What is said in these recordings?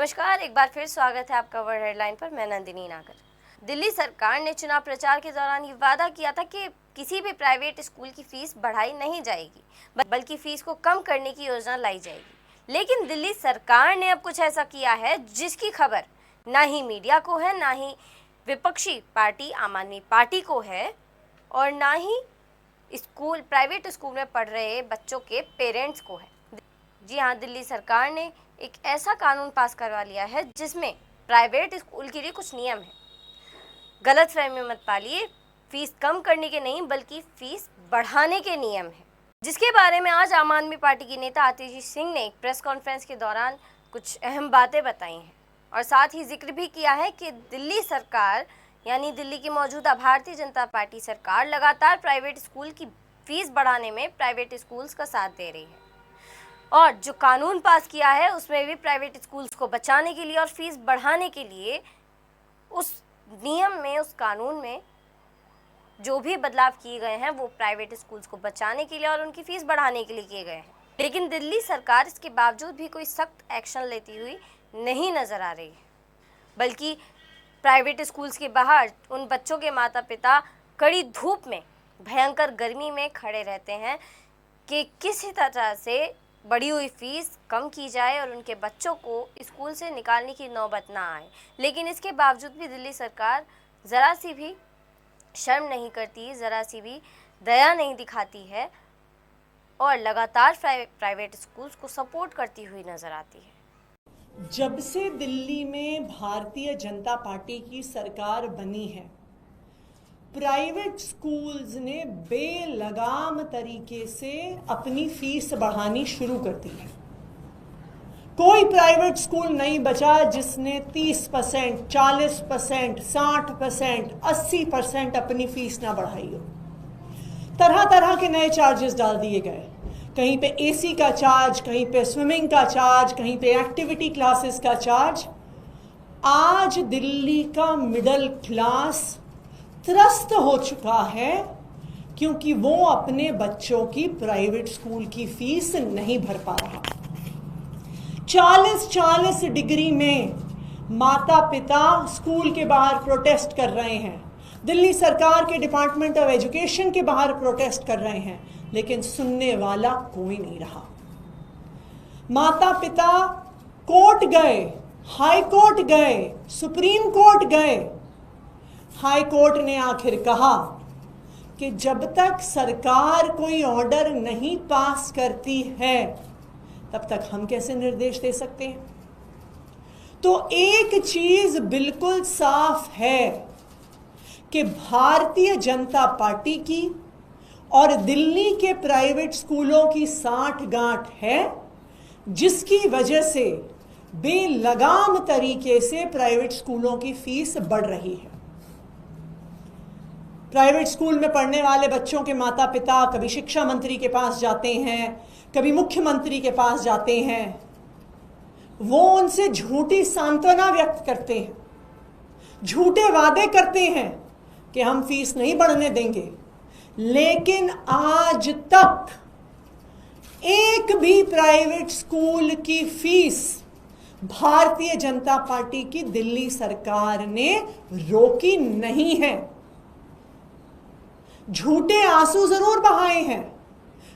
नमस्कार, एक बार फिर स्वागत है आपका वर्ल्ड हेडलाइन पर। मैं नंदिनी नागर। दिल्ली सरकार ने चुनाव प्रचार के दौरान ये वादा किया था कि किसी भी प्राइवेट स्कूल की फीस बढ़ाई नहीं जाएगी, बल्कि फीस को कम करने की योजना लाई जाएगी। लेकिन दिल्ली सरकार ने अब कुछ ऐसा किया है जिसकी खबर ना ही मीडिया को है, ना ही विपक्षी पार्टी आम आदमी पार्टी को है, और ना ही प्राइवेट स्कूल में पढ़ रहे बच्चों के पेरेंट्स को है। जी हाँ, दिल्ली सरकार ने एक ऐसा कानून पास करवा लिया है जिसमें प्राइवेट स्कूल के लिए कुछ नियम है। गलतफहमी मत पालिए, फीस कम करने के नहीं बल्कि फीस बढ़ाने के नियम है, जिसके बारे में आज आम आदमी पार्टी की नेता आतिशी सिंह ने एक प्रेस कॉन्फ्रेंस के दौरान कुछ अहम बातें बताई हैं और साथ ही जिक्र भी किया है कि दिल्ली सरकार यानी दिल्ली की मौजूदा भारतीय जनता पार्टी सरकार लगातार प्राइवेट स्कूल की फीस बढ़ाने में प्राइवेट स्कूल्स का साथ दे रही है, और जो कानून पास किया है उसमें भी प्राइवेट स्कूल्स को बचाने के लिए और फीस बढ़ाने के लिए उस नियम में, उस कानून में जो भी बदलाव किए गए हैं वो प्राइवेट स्कूल्स को बचाने के लिए और उनकी फीस बढ़ाने के लिए किए गए हैं। लेकिन दिल्ली सरकार इसके बावजूद भी कोई सख्त एक्शन लेती हुई नहीं नज़र आ रही है, बल्कि प्राइवेट स्कूल्स के बाहर उन बच्चों के माता पिता कड़ी धूप में, भयंकर गर्मी में खड़े रहते हैं कि किसी तरह से बढ़ी हुई फीस कम की जाए और उनके बच्चों को स्कूल से निकालने की नौबत ना आए। लेकिन इसके बावजूद भी दिल्ली सरकार ज़रा सी भी शर्म नहीं करती, ज़रा सी भी दया नहीं दिखाती है और लगातार प्राइवेट स्कूल्स को सपोर्ट करती हुई नज़र आती है। जब से दिल्ली में भारतीय जनता पार्टी की सरकार बनी है, प्राइवेट स्कूल्स ने बेलगाम तरीके से अपनी फीस बढ़ानी शुरू कर दी है। कोई प्राइवेट स्कूल नहीं बचा जिसने 30%, 40%, 60%, 80% अपनी फीस ना बढ़ाई हो। तरह तरह के नए चार्जेस डाल दिए गए, कहीं पे एसी का चार्ज, कहीं पे स्विमिंग का चार्ज, कहीं पे एक्टिविटी क्लासेस का चार्ज। आज दिल्ली का मिडिल क्लास त्रस्त हो चुका है क्योंकि वो अपने बच्चों की प्राइवेट स्कूल की फीस नहीं भर पा रहा। 40-40 डिग्री में माता पिता स्कूल के बाहर प्रोटेस्ट कर रहे हैं, दिल्ली सरकार के डिपार्टमेंट ऑफ एजुकेशन के बाहर प्रोटेस्ट कर रहे हैं, लेकिन सुनने वाला कोई नहीं रहा। माता पिता कोर्ट गए, हाई कोर्ट गए, सुप्रीम कोर्ट गए। हाई कोर्ट ने आखिर कहा कि जब तक सरकार कोई ऑर्डर नहीं पास करती है तब तक हम कैसे निर्देश दे सकते हैं। तो एक चीज बिल्कुल साफ है कि भारतीय जनता पार्टी की और दिल्ली के प्राइवेट स्कूलों की साठगांठ है, जिसकी वजह से बेलगाम तरीके से प्राइवेट स्कूलों की फीस बढ़ रही है। प्राइवेट स्कूल में पढ़ने वाले बच्चों के माता पिता कभी शिक्षा मंत्री के पास जाते हैं, कभी मुख्यमंत्री के पास जाते हैं। वो उनसे झूठी सांत्वना व्यक्त करते हैं, झूठे वादे करते हैं कि हम फीस नहीं बढ़ने देंगे, लेकिन आज तक एक भी प्राइवेट स्कूल की फीस भारतीय जनता पार्टी की दिल्ली सरकार ने रोकी नहीं है। झूठे आंसू जरूर बहाए हैं,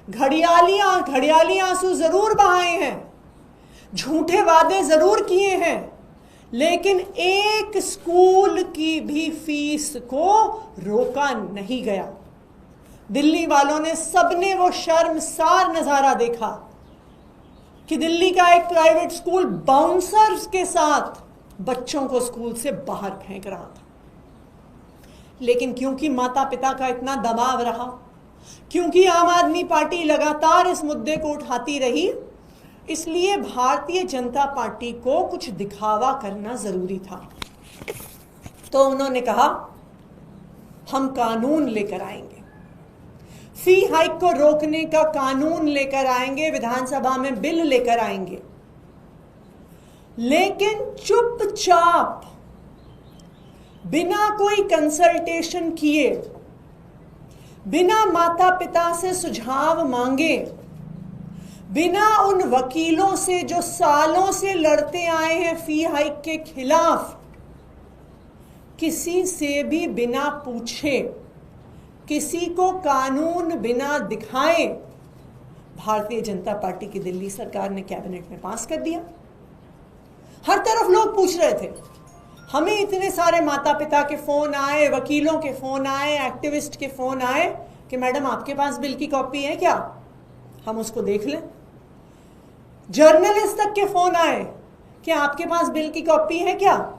घड़ियाली आंसू जरूर बहाए हैं, झूठे वादे जरूर किए हैं, लेकिन एक स्कूल की भी फीस को रोका नहीं गया। दिल्ली वालों ने, सबने वो शर्मसार नजारा देखा कि दिल्ली का एक प्राइवेट स्कूल बाउंसर्स के साथ बच्चों को स्कूल से बाहर फेंक रहा था। लेकिन क्योंकि माता पिता का इतना दबाव रहा, क्योंकि आम आदमी पार्टी लगातार इस मुद्दे को उठाती रही, इसलिए भारतीय जनता पार्टी को कुछ दिखावा करना जरूरी था। तो उन्होंने कहा हम कानून लेकर आएंगे, फी हाइक को रोकने का कानून लेकर आएंगे, विधानसभा में बिल लेकर आएंगे। लेकिन चुपचाप बिना कोई कंसल्टेशन किए, बिना माता पिता से सुझाव मांगे, बिना उन वकीलों से जो सालों से लड़ते आए हैं फी हाइक के खिलाफ, किसी से भी बिना पूछे, किसी को कानून बिना दिखाए भारतीय जनता पार्टी की दिल्ली सरकार ने कैबिनेट में पास कर दिया। हर तरफ लोग पूछ रहे थे, हमें इतने सारे माता पिता के फोन आए, वकीलों के फोन आए, एक्टिविस्ट के फोन आए कि मैडम आपके पास बिल की कॉपी है क्या, हम उसको देख लें। जर्नलिस्ट तक के फोन आए कि आपके पास बिल की कॉपी है क्या,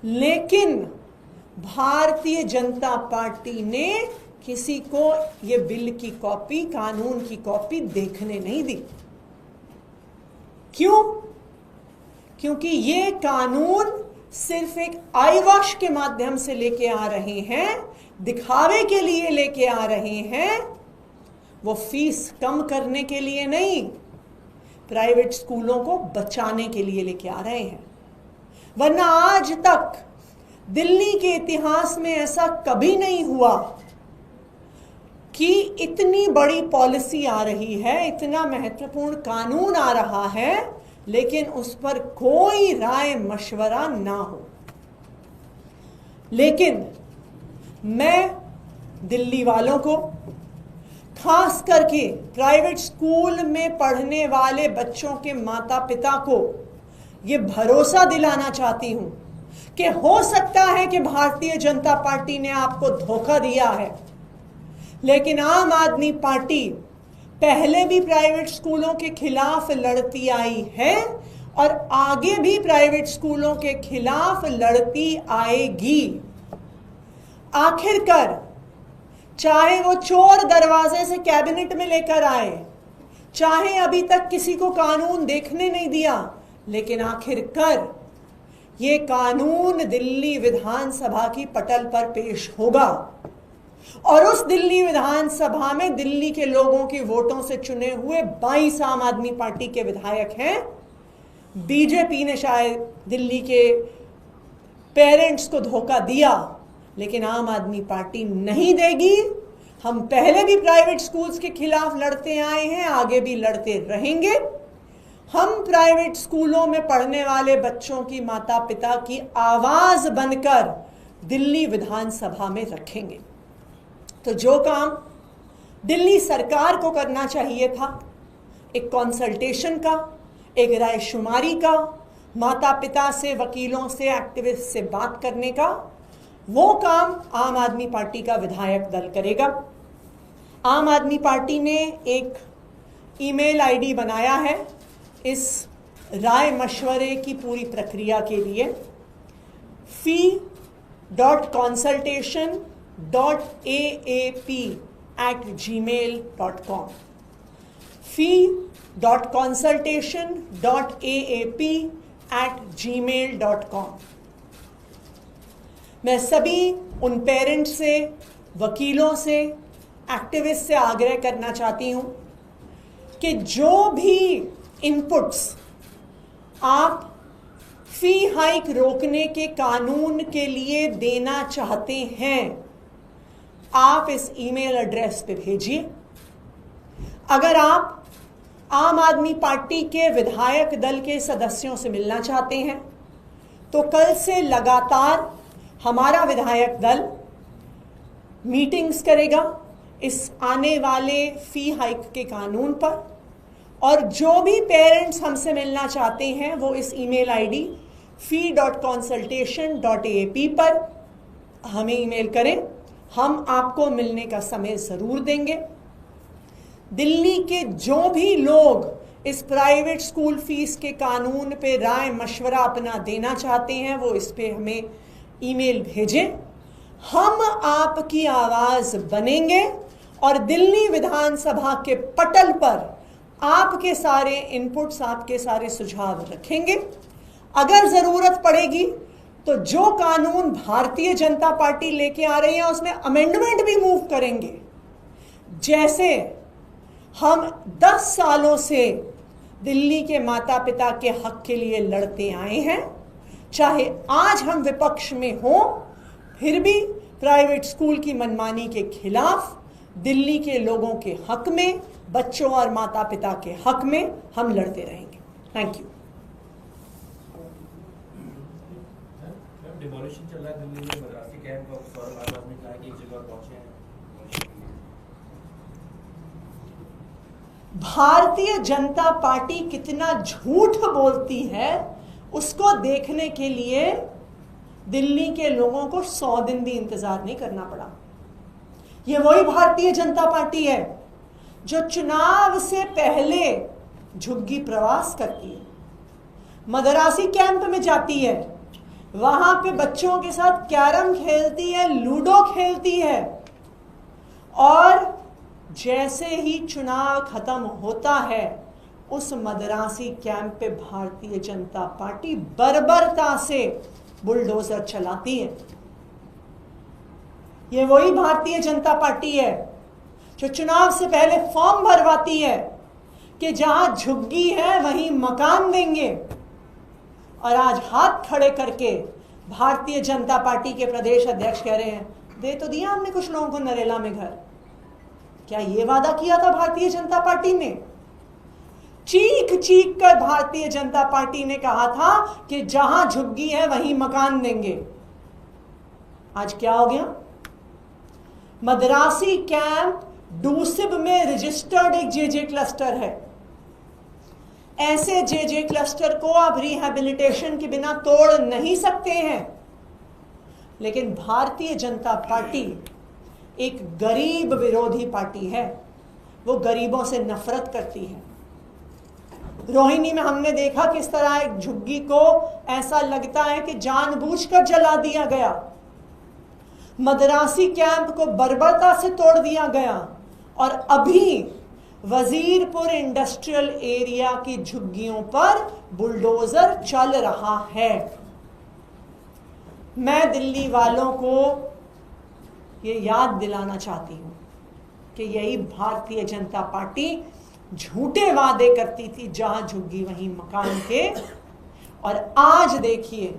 लेकिन भारतीय जनता पार्टी ने किसी को ये बिल की कॉपी, कानून की कॉपी देखने नहीं दी। क्यों? क्योंकि ये कानून सिर्फ एक आई वॉश के माध्यम से लेके आ रहे हैं, दिखावे के लिए लेके आ रहे हैं, वो फीस कम करने के लिए नहीं, प्राइवेट स्कूलों को बचाने के लिए लेके आ रहे हैं। वरना आज तक दिल्ली के इतिहास में ऐसा कभी नहीं हुआ कि इतनी बड़ी पॉलिसी आ रही है, इतना महत्वपूर्ण कानून आ रहा है, लेकिन उस पर कोई राय मशवरा ना हो। लेकिन मैं दिल्ली वालों को, खास करके प्राइवेट स्कूल में पढ़ने वाले बच्चों के माता पिता को ये भरोसा दिलाना चाहती हूं कि हो सकता है कि भारतीय जनता पार्टी ने आपको धोखा दिया है, लेकिन आम आदमी पार्टी पहले भी प्राइवेट स्कूलों के खिलाफ लड़ती आई है और आगे भी प्राइवेट स्कूलों के खिलाफ लड़ती आएगी। आखिरकार चाहे वो चोर दरवाजे से कैबिनेट में लेकर आए, चाहे अभी तक किसी को कानून देखने नहीं दिया, लेकिन आखिरकार ये कानून दिल्ली विधानसभा की पटल पर पेश होगा और उस दिल्ली विधानसभा में दिल्ली के लोगों के वोटों से चुने हुए 22 आम आदमी पार्टी के विधायक हैं। बीजेपी ने शायद दिल्ली के पेरेंट्स को धोखा दिया, लेकिन आम आदमी पार्टी नहीं देगी। हम पहले भी प्राइवेट स्कूल्स के खिलाफ लड़ते आए हैं, आगे भी लड़ते रहेंगे। हम प्राइवेट स्कूलों में पढ़ने वाले बच्चों की माता पिता की आवाज बनकर दिल्ली विधानसभा में रखेंगे। तो जो काम दिल्ली सरकार को करना चाहिए था, एक कंसल्टेशन का, एक रायशुमारी का, माता पिता से, वकीलों से, एक्टिविस्ट से बात करने का, वो काम आम आदमी पार्टी का विधायक दल करेगा। आम आदमी पार्टी ने एक ईमेल आईडी बनाया है इस राय मशवरे की पूरी प्रक्रिया के लिए, fee.consultation.aap@gmail.com, fee.consultation.aap@gmail.com। मैं सभी उन पेरेंट्स से, वकीलों से, एक्टिविस्ट से आग्रह करना चाहती हूं कि जो भी इनपुट्स आप फी हाइक रोकने के कानून के लिए देना चाहते हैं, आप इस ईमेल एड्रेस पे भेजिए। अगर आप आम आदमी पार्टी के विधायक दल के सदस्यों से मिलना चाहते हैं तो कल से लगातार हमारा विधायक दल मीटिंग्स करेगा इस आने वाले फी हाइक के कानून पर, और जो भी पेरेंट्स हमसे मिलना चाहते हैं वो इस ईमेल आईडी fee.consultation.aap पर हमें ईमेल करें, हम आपको मिलने का समय ज़रूर देंगे। दिल्ली के जो भी लोग इस प्राइवेट स्कूल फीस के कानून पे राय मशवरा अपना देना चाहते हैं वो इस पे हमें ईमेल भेजें। हम आपकी आवाज़ बनेंगे और दिल्ली विधानसभा के पटल पर आपके सारे इनपुट्स, आपके सारे सुझाव रखेंगे। अगर ज़रूरत पड़ेगी तो जो कानून भारतीय जनता पार्टी लेके आ रही है उसमें अमेंडमेंट भी मूव करेंगे। जैसे हम 10 सालों से दिल्ली के माता पिता के हक के लिए लड़ते आए हैं, चाहे आज हम विपक्ष में हों, फिर भी प्राइवेट स्कूल की मनमानी के खिलाफ, दिल्ली के लोगों के हक में बच्चों और माता पिता के हक में हम लड़ते रहेंगे। Thank you. डिमोलिशन चल रहा है दिल्ली में मद्रासी कैंप और सौरभ आजाद ने कहा कि एक जगह पहुंचे हैं। भारतीय जनता पार्टी कितना झूठ बोलती है उसको देखने के लिए दिल्ली के लोगों को 100 दिन भी इंतजार नहीं करना पड़ा। ये वही भारतीय जनता पार्टी है जो चुनाव से पहले झुग्गी प्रवास करती है, मदरासी कैंप में जाती है, वहां पे बच्चों के साथ कैरम खेलती है, लूडो खेलती है, और जैसे ही चुनाव खत्म होता है उस मदरासी कैंप पे भारतीय जनता पार्टी बर्बरता से बुलडोजर चलाती है। ये वही भारतीय जनता पार्टी है जो चुनाव से पहले फॉर्म भरवाती है कि जहां झुग्गी है वहीं मकान देंगे, और आज हाथ खड़े करके भारतीय जनता पार्टी के प्रदेश अध्यक्ष कह रहे हैं दे तो दिया हमने कुछ लोगों को नरेला में घर। क्या ये वादा किया था भारतीय जनता पार्टी ने? चीख चीख कर भारतीय जनता पार्टी ने कहा था कि जहां झुग्गी है वहीं मकान देंगे। आज क्या हो गया? मदरासी कैंप डूसिब में रजिस्टर्ड एक जेजे क्लस्टर है। ऐसे जेजे क्लस्टर को आप रिहैबिलिटेशन के बिना तोड़ नहीं सकते हैं, लेकिन भारतीय जनता पार्टी एक गरीब विरोधी पार्टी है। वो गरीबों से नफरत करती है। रोहिणी में हमने देखा किस तरह एक झुग्गी को ऐसा लगता है कि जानबूझकर जला दिया गया। मदरासी कैंप को बर्बरता से तोड़ दिया गया, और अभी वजीरपुर इंडस्ट्रियल एरिया की झुग्गियों पर बुलडोजर चल रहा है। मैं दिल्ली वालों को ये याद दिलाना चाहती हूं कि यही भारतीय जनता पार्टी झूठे वादे करती थी, जहां झुग्गी वहीं मकान के, और आज देखिए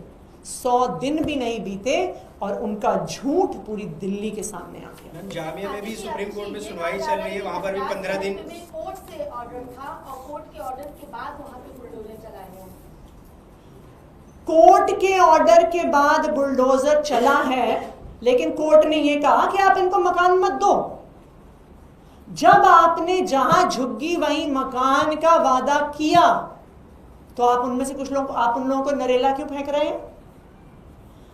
100 दिन भी नहीं बीते और उनका झूठ पूरी दिल्ली के सामने आ गया। जामिया में भी सुप्रीम कोर्ट में सुनवाई चल रही है, वहां पर भी 15 दिन कोर्ट से ऑर्डर था और कोर्ट के ऑर्डर के बाद वहां पे बुलडोजर चलाए हैं। कोर्ट के ऑर्डर के बाद बुलडोजर चला है, लेकिन कोर्ट ने यह कहा कि आप इनको मकान मत दो। जब आपने जहां झुग्गी वहीं मकान का वादा किया तो आप उनमें से कुछ लोग, आप उन लोगों को नरेला क्यों फेंक रहे हैं?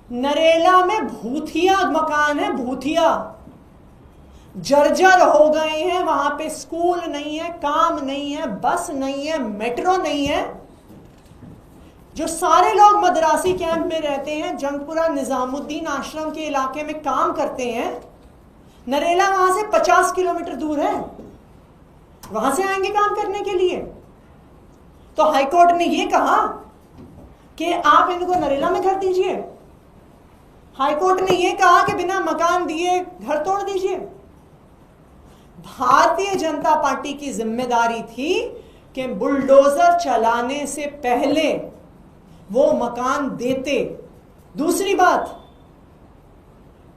नरेला में भूतिया मकान है, भूतिया जर्जर हो गए हैं। वहां पे स्कूल नहीं है, काम नहीं है, बस नहीं है, मेट्रो नहीं है। जो सारे लोग मदरासी कैंप में रहते हैं, जंगपुरा निजामुद्दीन आश्रम के इलाके में काम करते हैं, नरेला वहां से 50 किलोमीटर दूर है, वहां से आएंगे काम करने के लिए। तो हाईकोर्ट ने यह कहा कि आप इनको नरेला में घर दीजिए। हाईकोर्ट ने यह कहा कि बिना मकान दिए घर तोड़ दीजिए। भारतीय जनता पार्टी की जिम्मेदारी थी कि बुलडोजर चलाने से पहले वो मकान देते। दूसरी बात,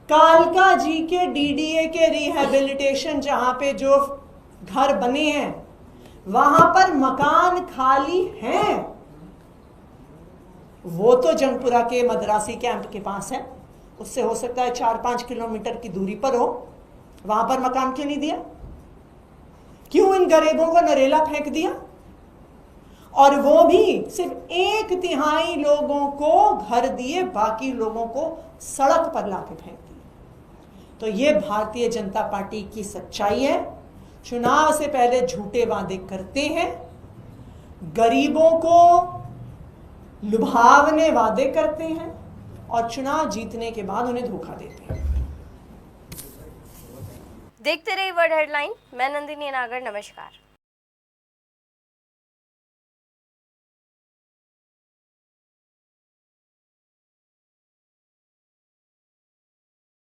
कालका जी के डीडीए के रिहैबिलिटेशन जहां पे जो घर बने हैं वहां पर मकान खाली हैं। वो तो जंगपुरा के मदरासी कैंप के पास है, उससे हो सकता है 4-5 किलोमीटर की दूरी पर हो। वहां पर मकान क्यों नहीं दिया? क्यों इन गरीबों को नरेला फेंक दिया? और वो भी सिर्फ 1/3 लोगों को घर दिए, बाकी लोगों को सड़क पर लाके फेंक दिए। तो ये भारतीय जनता पार्टी की सच्चाई है। चुनाव से पहले झूठे वादे करते हैं, गरीबों को लुभावने वादे करते हैं, और चुनाव जीतने के बाद उन्हें धोखा देते हैं। देखते रहिए वर्ल्ड हेडलाइन। मैं नंदिनी नागर, नमस्कार।